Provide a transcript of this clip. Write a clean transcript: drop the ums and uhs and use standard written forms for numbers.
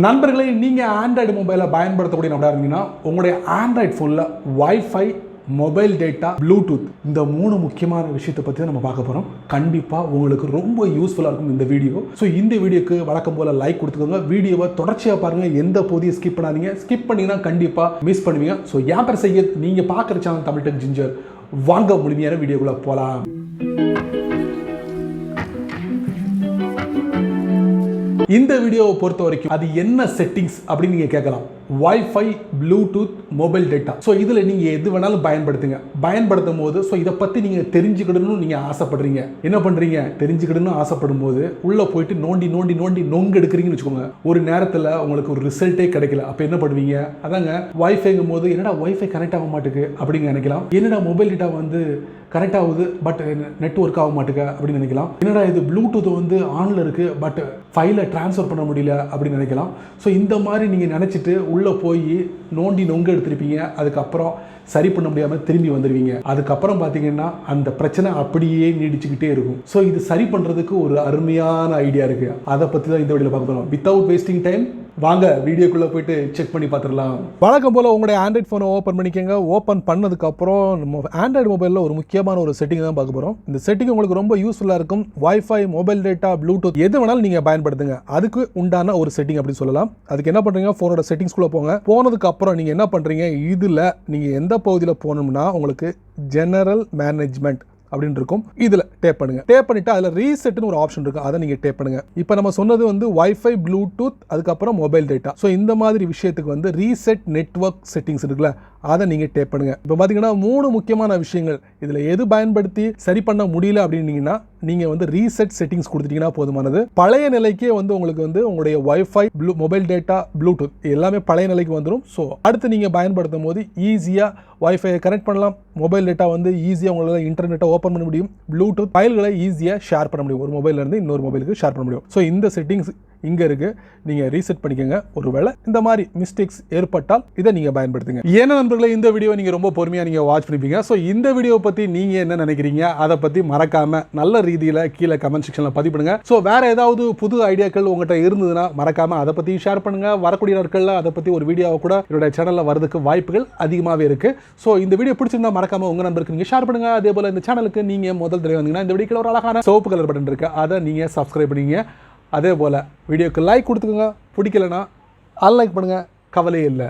நண்பர்களே, நீங்கள் ஆண்ட்ராய்டு மொபைலை பயன்படுத்தக்கூடிய நபராக இருந்தீங்கன்னா உங்களுடைய ஆண்ட்ராய்டு ஃபோனில் வைஃபை, மொபைல் டேட்டா, ப்ளூடூத் இந்த 3 முக்கியமான விஷயத்தை பற்றி தான் நம்ம பார்க்க போகிறோம். கண்டிப்பாக உங்களுக்கு ரொம்ப யூஸ்ஃபுல்லாக இருக்கும் இந்த வீடியோ. ஸோ இந்த வீடியோக்கு வழக்கம் போல் லைக் கொடுத்துக்கோங்க. வீடியோவை தொடர்ச்சியாக பாருங்கள், எந்த பகுதியை ஸ்கிப் பண்ணாதீங்க. ஸ்கிப் பண்ணிங்கன்னா கண்டிப்பாக மிஸ் பண்ணுவீங்க. ஸோ என் பேர் சையத், நீங்கள் பார்க்குற சேனல் தமிழ் டெக் ஜிஞ்சர். வாங்க முழுமையான வீடியோக்குள்ளே போகலாம். இந்த வீடியோவை பொறுத்த வரைக்கும் அது என்ன செட்டிங்ஸ் அப்படின்னு நீங்கள் கேட்கலாம். Wifi, Bluetooth, mobile data. So இதில் நீங்கள் எது வேணாலும் பயன்படுத்துங்க. பயன்படுத்தும் போது ஸோ இதை பற்றி நீங்கள் தெரிஞ்சுக்கிடணும்னு நீங்கள் ஆசைப்படுறீங்க. என்ன பண்ணுறீங்க? தெரிஞ்சுக்கிடணும்னு ஆசைப்படும் போது உள்ளே போயிட்டு நோண்டி நொங்கு எடுக்கிறீங்கன்னு வச்சுக்கோங்க. ஒரு நேரத்தில் உங்களுக்கு ஒரு ரிசல்ட்டே கிடைக்கல. அப்போ என்ன பண்ணுவீங்க? அதாங்க வைஃபைங்கும் போது என்னடா வைஃபை கனெக்ட் ஆக மாட்டுக்கு அப்படின்னு நினைக்கலாம். என்னடா மொபைல் டேட்டா வந்து கனெக்ட் ஆகுது பட் நெட்வொர்க் ஆக மாட்டுக்க அப்படின்னு நினைக்கலாம். என்னடா இது ப்ளூடூத் வந்து ஆனில் இருக்குது பட் ஃபைலை ட்ரான்ஸ்ஃபர் பண்ண முடியல அப்படின்னு நினைக்கலாம். ஸோ இந்த மாதிரி நீங்கள் நினச்சிட்டு உள்ளே போய் நோண்டி நொங்கு எடுத்துருப்பீங்க. அதுக்கப்புறம் சரி பண்ண முடியாமல் திரும்பி வந்துடுவீங்க. அதுக்கப்புறம் பார்த்தீங்கன்னா அந்த பிரச்சனை அப்படியே நீடிச்சுக்கிட்டே இருக்கும். ஸோ இது சரி பண்ணுறதுக்கு ஒரு அருமையான ஐடியா இருக்குது. அதை பற்றி தான் இந்த வீடியோவில் பார்க்க போகிறோம். வித்தவுட் வேஸ்டிங் டைம் வாங்க வீடியோக்குள்ளே போயிட்டு செக் பண்ணி பார்த்துடலாம். வழக்கம் போல் உங்களுடைய ஆண்ட்ராய்ட் ஃபோனை ஓப்பன் பண்ணிக்கோங்க. ஓப்பன் பண்ணதுக்கப்புறம் நம்ம ஆண்ட்ராய்டு மொபைலில் ஒரு முக்கியமான ஒரு செட்டிங் தான் பார்க்க போகிறோம். இந்த செட்டிங் உங்களுக்கு ரொம்ப யூஸ்ஃபுல்லாக இருக்கும். வைஃபை, மொபைல் டேட்டா, ப்ளூடூத் எது வேணாலும் நீங்கள் பயன்படுத்துங்க. அதுக்கு உண்டான ஒரு செட்டிங் அப்படின்னு சொல்லலாம். அதுக்கு என்ன பண்ணுறீங்க? ஃபோனோட செட்டிங்ஸ்குள்ளே போங்க. போனதுக்கப்புறம் நீங்கள் என்ன பண்ணுறீங்க? இதில் நீங்கள் எந்த பகுதியில் போகணும்னா உங்களுக்கு ஜெனரல் மேனேஜ்மெண்ட் அப்படின்னு இருக்கும். இதில் டேப் பண்ணுங்க. டேப் பண்ணிட்டு அதில் ரீசெட்னு ஒரு ஆப்ஷன் இருக்கு. அதை நீங்கள் டேப் பண்ணுங்க. இப்போ நம்ம சொன்னது வந்து வைஃபை, ப்ளூடூத், அதுக்கப்புறம் மொபைல் டேட்டா. ஸோ இந்த மாதிரி விஷயத்துக்கு வந்து ரீசெட் நெட்வொர்க் செட்டிங்ஸ் இருக்குல்ல, அதை நீங்கள் டேப் பண்ணுங்க. இப்போ பார்த்தீங்கன்னா 3 முக்கியமான விஷயங்கள். இதில் எது பயன்படுத்தி சரி பண்ண முடியல அப்படின்னீங்கன்னா நீங்கள் வந்து ரீசெட் செட்டிங்ஸ் கொடுத்துட்டீங்கன்னா போதுமானது. பழைய நிலைக்கே வந்து உங்களுக்கு வந்து உங்களுடைய வைஃபை, மொபைல் டேட்டா, ப்ளூடூத் எல்லாமே பழைய நிலைக்கு வந்துடும். ஸோ அடுத்து நீங்கள் பயன்படுத்தும் போது ஈஸியாக வைஃபையை கனெக்ட் பண்ணலாம். மொபைல் டேட்டா வந்து ஈஸியாக உங்களால் இன்டர்நெட்டை ஓப்பன் பண்ண முடியும். ப்ளூடூத் ஃபைல்களை ஈஸியாக ஷேர் பண்ண முடியும். ஒரு மொபைல்லேருந்து இன்னொரு மொபைலுக்கு ஷேர் பண்ண முடியும். ஸோ இந்த செட்டிங்ஸ் இங்கே இருக்குது. நீங்கள் ரீசெட் பண்ணிக்கோங்க. ஒருவேளை இந்த மாதிரி மிஸ்டேக்ஸ் ஏற்பட்டால் இதை நீங்கள் பயன்படுத்துங்க. ஏன்னா நண்பர்களே, இந்த வீடியோ நீங்கள் ரொம்ப பொறுமையாக நீங்கள் வாட்ச் பண்ணிப்பீங்க. ஸோ இந்த வீடியோவை பற்றி நீங்கள் என்ன நினைக்கிறீங்க? அதை பற்றி மறக்காமல் நல்ல ரீதியில் கீழே கமெண்ட் செக்ஷனில் பதிவு பண்ணுங்க. ஸோ வேறு ஏதாவது புது ஐடியாக்கள் உங்கள்கிட்ட இருந்ததுன்னா மறக்காமல் அதை பற்றி ஷேர் பண்ணுங்கள். வரக்கூடிய நாட்களில் அதை பற்றி ஒரு வீடியோவை கூட என்னுடைய சேனலில் வரதுக்கு வாய்ப்புகள் அதிகமாகவே இருக்குது. ஸோ இந்த வீடியோ பிடிச்சிருந்தா மறக்காமல் உங்கள் நண்பருக்கு நீங்கள் ஷேர் பண்ணுங்கள். அதே போல் இந்த சேனலுக்கு நீங்கள் முதல் தடவை வந்தீங்கன்னா இந்த வீடியோவில் ஒரு அழகான சிவப்பு கலர் பட்டன் இருக்குது. அதை நீங்கள் சப்ஸ்கிரைப் பண்ணிங்க. அதே போல் வீடியோக்கு லைக் கொடுத்துக்கோங்க. பிடிக்கலனா அன்லைக் பண்ணுங்கள், கவலையே இல்லை.